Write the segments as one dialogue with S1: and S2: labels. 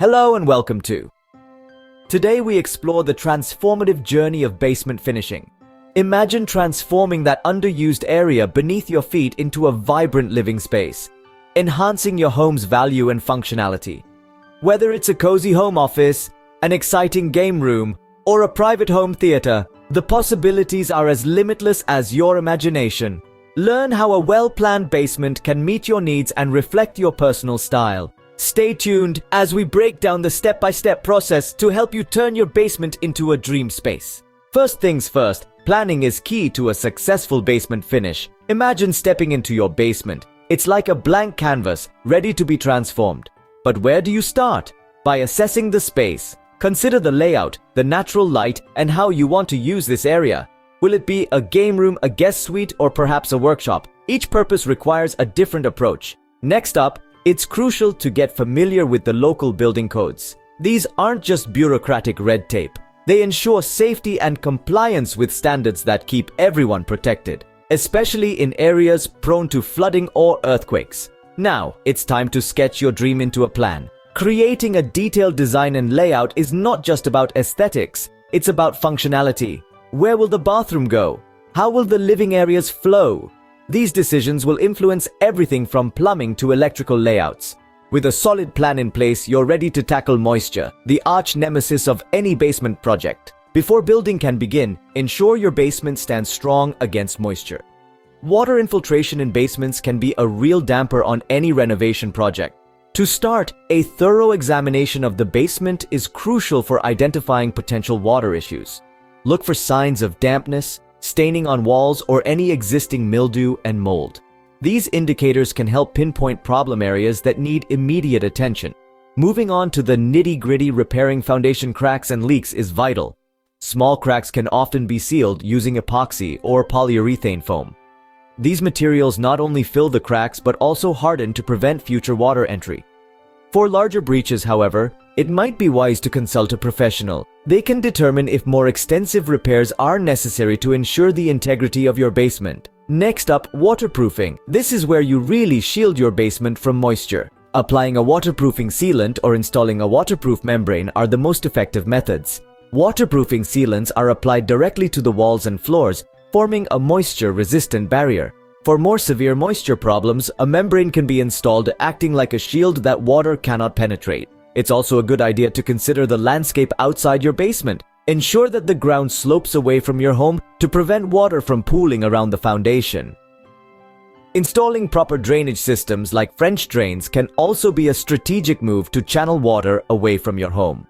S1: Hello and welcome to. Today we explore the transformative journey of basement finishing. Imagine transforming that underused area beneath your feet into a vibrant living space, enhancing your home's value and functionality. Whether it's a cozy home office, an exciting game room, or a private home theater, the possibilities are as limitless as your imagination. Learn how a well-planned basement can meet your needs and reflect your personal style. Stay tuned as we break down the step-by-step process to help you turn your basement into a dream space. First things first, planning is key to a successful basement finish. Imagine stepping into your basement. It's like a blank canvas, ready to be transformed. But where do you start? By assessing the space. Consider the layout, the natural light, and how you want to use this area. Will it be a game room, a guest suite, or perhaps a workshop? Each purpose requires a different approach. Next up, it's crucial to get familiar with the local building codes. These aren't just bureaucratic red tape. They ensure safety and compliance with standards that keep everyone protected, especially in areas prone to flooding or earthquakes. Now, it's time to sketch your dream into a plan. Creating a detailed design and layout is not just about aesthetics, it's about functionality. Where will the bathroom go? How will the living areas flow? These decisions will influence everything from plumbing to electrical layouts. With a solid plan in place, you're ready to tackle moisture, the arch nemesis of any basement project. Before building can begin, ensure your basement stands strong against moisture. Water infiltration in basements can be a real damper on any renovation project. To start, a thorough examination of the basement is crucial for identifying potential water issues. Look for signs of dampness, staining on walls, or any existing mildew and mold. These indicators can help pinpoint problem areas that need immediate attention. Moving on to the nitty-gritty, repairing foundation cracks and leaks is vital. Small cracks can often be sealed using epoxy or polyurethane foam. These materials not only fill the cracks but also harden to prevent future water entry. For larger breaches, however, it might be wise to consult a professional. They can determine if more extensive repairs are necessary to ensure the integrity of your basement. Next up, waterproofing. This is where you really shield your basement from moisture. Applying a waterproofing sealant or installing a waterproof membrane are the most effective methods. Waterproofing sealants are applied directly to the walls and floors, forming a moisture-resistant barrier. For more severe moisture problems, a membrane can be installed, acting like a shield that water cannot penetrate. It's also a good idea to consider the landscape outside your basement. Ensure that the ground slopes away from your home to prevent water from pooling around the foundation. Installing proper drainage systems like French drains can also be a strategic move to channel water away from your home.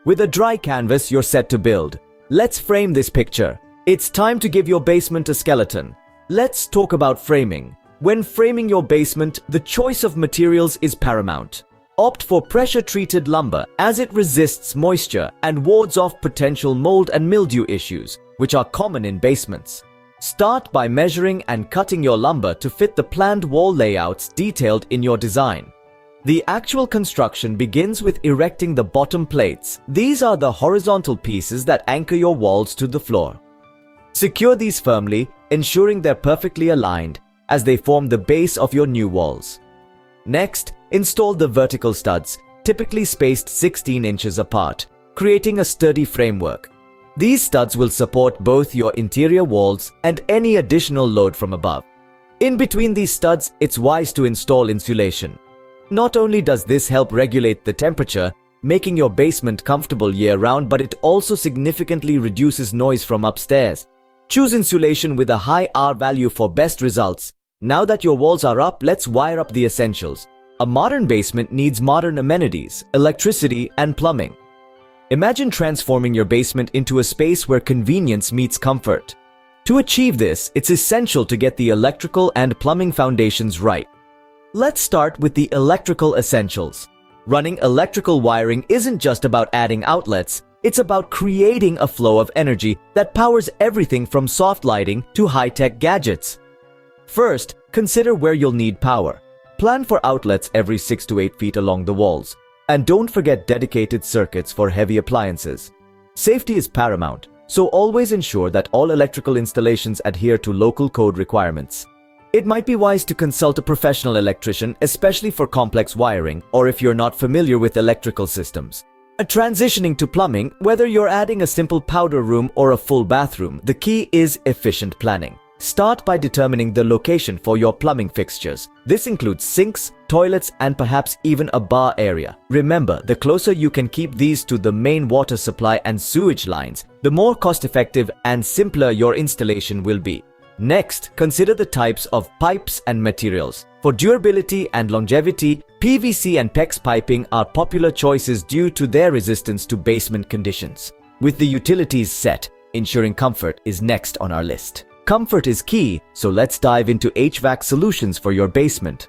S1: With a dry canvas, you're set to build. Let's frame this picture. It's time to give your basement a skeleton. Let's talk about framing. When framing your basement, the choice of materials is paramount. Opt for pressure-treated lumber as it resists moisture and wards off potential mold and mildew issues, which are common in basements. Start by measuring and cutting your lumber to fit the planned wall layouts detailed in your design. The actual construction begins with erecting the bottom plates. These are the horizontal pieces that anchor your walls to the floor. Secure these firmly, ensuring they're perfectly aligned as they form the base of your new walls. Next, install the vertical studs, typically spaced 16 inches apart, creating a sturdy framework. These studs will support both your interior walls and any additional load from above. In between these studs, it's wise to install insulation. Not only does this help regulate the temperature, making your basement comfortable year-round, but it also significantly reduces noise from upstairs. Choose insulation with a high R value for best results. Now that your walls are up, let's wire up the essentials. A modern basement needs modern amenities, electricity, and plumbing. Imagine transforming your basement into a space where convenience meets comfort. To achieve this, it's essential to get the electrical and plumbing foundations right. Let's start with the electrical essentials. Running electrical wiring isn't just about adding outlets, it's about creating a flow of energy that powers everything from soft lighting to high-tech gadgets. First, consider where you'll need power. Plan for outlets every 6 to 8 feet along the walls. And don't forget dedicated circuits for heavy appliances. Safety is paramount, so always ensure that all electrical installations adhere to local code requirements. It might be wise to consult a professional electrician, especially for complex wiring or if you're not familiar with electrical systems. Transitioning to plumbing, whether you're adding a simple powder room or a full bathroom, the key is efficient planning. Start by determining the location for your plumbing fixtures. This includes sinks, toilets, and perhaps even a bar area. Remember, the closer you can keep these to the main water supply and sewage lines, the more cost-effective and simpler your installation will be. Next, consider the types of pipes and materials. For durability and longevity, PVC and PEX piping are popular choices due to their resistance to basement conditions. With the utilities set, ensuring comfort is next on our list. Comfort is key, so let's dive into HVAC solutions for your basement.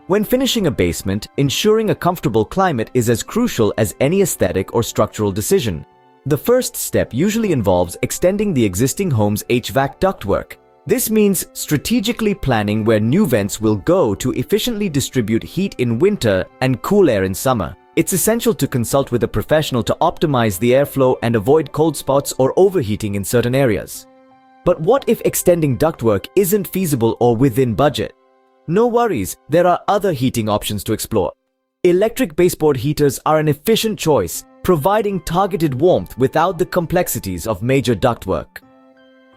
S1: When finishing a basement, ensuring a comfortable climate is as crucial as any aesthetic or structural decision. The first step usually involves extending the existing home's HVAC ductwork. This means strategically planning where new vents will go to efficiently distribute heat in winter and cool air in summer. It's essential to consult with a professional to optimize the airflow and avoid cold spots or overheating in certain areas. But what if extending ductwork isn't feasible or within budget? No worries, there are other heating options to explore. Electric baseboard heaters are an efficient choice, providing targeted warmth without the complexities of major ductwork.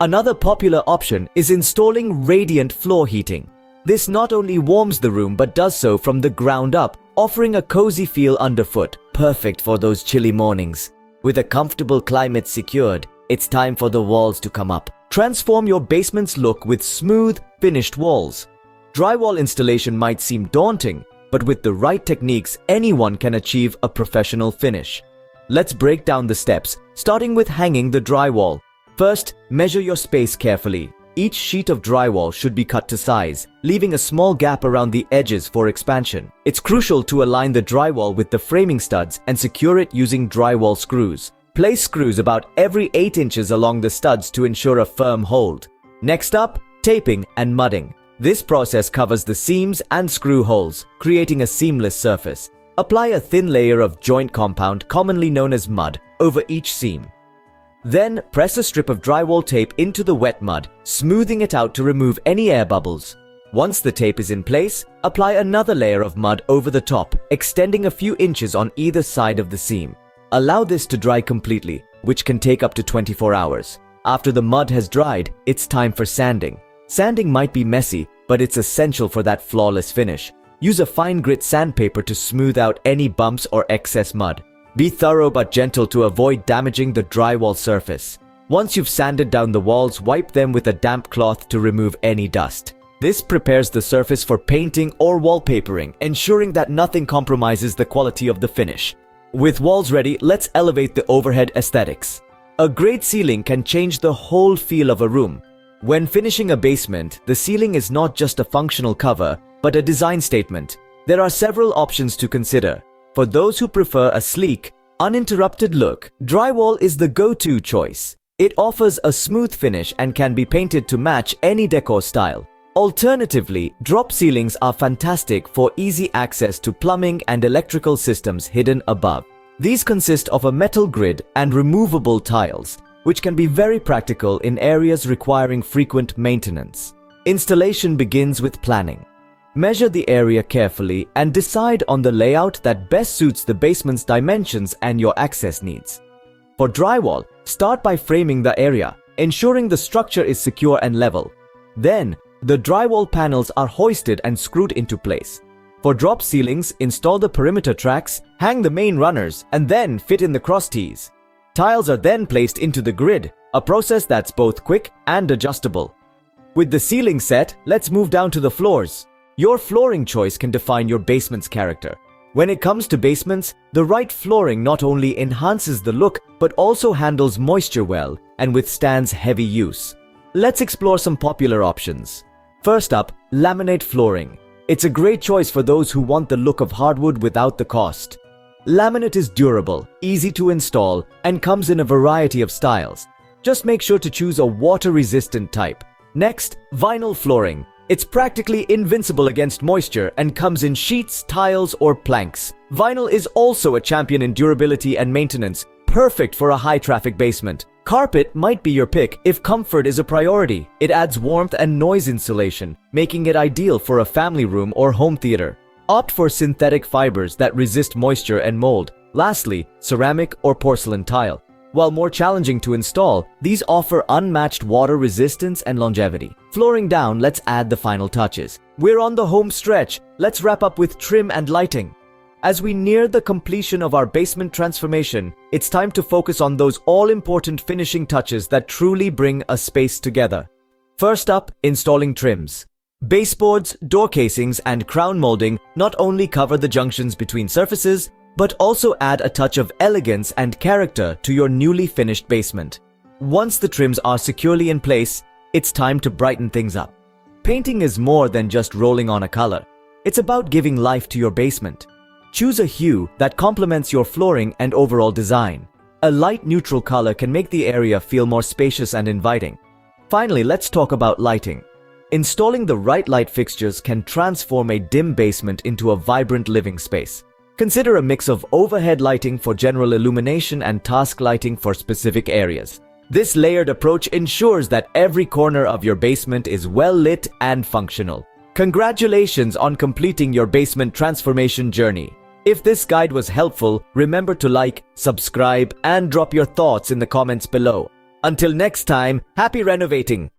S1: Another popular option is installing radiant floor heating. This not only warms the room but does so from the ground up, offering a cozy feel underfoot, perfect for those chilly mornings. With a comfortable climate secured, it's time for the walls to come up. Transform your basement's look with smooth, finished walls. Drywall installation might seem daunting, but with the right techniques, anyone can achieve a professional finish. Let's break down the steps, starting with hanging the drywall. First, measure your space carefully. Each sheet of drywall should be cut to size, leaving a small gap around the edges for expansion. It's crucial to align the drywall with the framing studs and secure it using drywall screws. Place screws about every 8 inches along the studs to ensure a firm hold. Next up, taping and mudding. This process covers the seams and screw holes, creating a seamless surface. Apply a thin layer of joint compound, commonly known as mud, over each seam. Then, press a strip of drywall tape into the wet mud, smoothing it out to remove any air bubbles. Once the tape is in place, apply another layer of mud over the top, extending a few inches on either side of the seam. Allow this to dry completely, which can take up to 24 hours. After the mud has dried, it's time for sanding. Sanding might be messy, but it's essential for that flawless finish. Use a fine grit sandpaper to smooth out any bumps or excess mud. Be thorough but gentle to avoid damaging the drywall surface. Once you've sanded down the walls, wipe them with a damp cloth to remove any dust. This prepares the surface for painting or wallpapering, ensuring that nothing compromises the quality of the finish. With walls ready, let's elevate the overhead aesthetics. A great ceiling can change the whole feel of a room. When finishing a basement, the ceiling is not just a functional cover, but a design statement. There are several options to consider. For those who prefer a sleek, uninterrupted look, drywall is the go-to choice. It offers a smooth finish and can be painted to match any decor style. Alternatively, drop ceilings are fantastic for easy access to plumbing and electrical systems hidden above. These consist of a metal grid and removable tiles, which can be very practical in areas requiring frequent maintenance. Installation begins with planning. Measure the area carefully and decide on the layout that best suits the basement's dimensions and your access needs. For drywall, start by framing the area, ensuring the structure is secure and level. Then, the drywall panels are hoisted and screwed into place. For drop ceilings, install the perimeter tracks, hang the main runners, and then fit in the cross tees. Tiles are then placed into the grid, a process that's both quick and adjustable. With the ceiling set, let's move down to the floors. Your flooring choice can define your basement's character. When it comes to basements, the right flooring not only enhances the look, but also handles moisture well and withstands heavy use. Let's explore some popular options. First up, laminate flooring. It's a great choice for those who want the look of hardwood without the cost. Laminate is durable, easy to install, and comes in a variety of styles. Just make sure to choose a water-resistant type. Next, vinyl flooring. It's practically invincible against moisture and comes in sheets, tiles, or planks. Vinyl is also a champion in durability and maintenance, perfect for a high-traffic basement. Carpet might be your pick if comfort is a priority. It adds warmth and noise insulation, making it ideal for a family room or home theater. Opt for synthetic fibers that resist moisture and mold. Lastly, ceramic or porcelain tile. While more challenging to install, these offer unmatched water resistance and longevity. Flooring down, let's add the final touches. We're on the home stretch. Let's wrap up with trim and lighting. As we near the completion of our basement transformation, it's time to focus on those all-important finishing touches that truly bring a space together. First up, installing trims. Baseboards, door casings, and crown molding not only cover the junctions between surfaces, but also add a touch of elegance and character to your newly finished basement. Once the trims are securely in place, it's time to brighten things up. Painting is more than just rolling on a color. It's about giving life to your basement. Choose a hue that complements your flooring and overall design. A light neutral color can make the area feel more spacious and inviting. Finally, let's talk about lighting. Installing the right light fixtures can transform a dim basement into a vibrant living space. Consider a mix of overhead lighting for general illumination and task lighting for specific areas. This layered approach ensures that every corner of your basement is well lit and functional. Congratulations on completing your basement transformation journey. If this guide was helpful, remember to like, subscribe, and drop your thoughts in the comments below. Until next time, happy renovating!